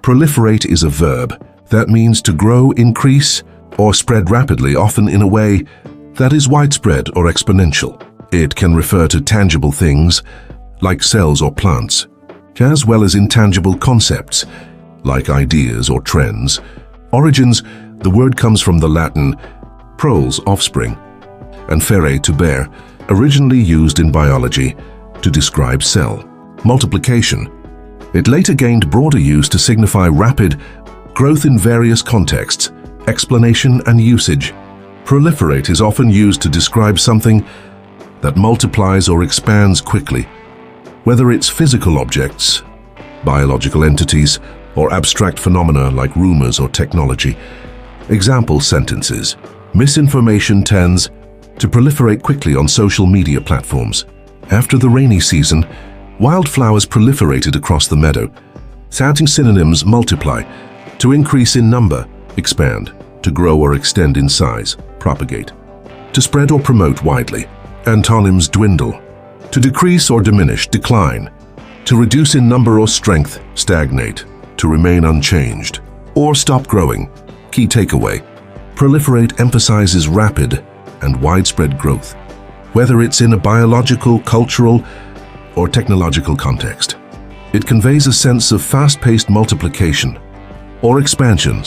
Proliferate is a verb that means to grow, increase, or spread rapidly, often in a way that is widespread or exponential. It can refer to tangible things, like cells or plants, as well as intangible concepts, like ideas or trends. Origins: the word comes from the Latin proles, offspring, and fere, to bear, originally used in biology to describe cell multiplication. It later gained broader use to signify rapid growth in various contexts, explanation and usage. Proliferate is often used to describe something that multiplies or expands quickly, whether it's physical objects, biological entities, or abstract phenomena like rumors or technology. Example sentences: misinformation tends to proliferate quickly on social media platforms. After the rainy season, wildflowers proliferated across the meadow. Sounding synonyms: multiply, to increase in number, expand, to grow or extend in size, propagate, to spread or promote widely. Antonyms: dwindle, to decrease or diminish, decline, to reduce in number or strength, stagnate, to remain unchanged, or stop growing. Key takeaway: proliferate emphasizes rapid and widespread growth, whether it's in a biological, cultural, or technological context. It conveys a sense of fast-paced multiplication or expansion,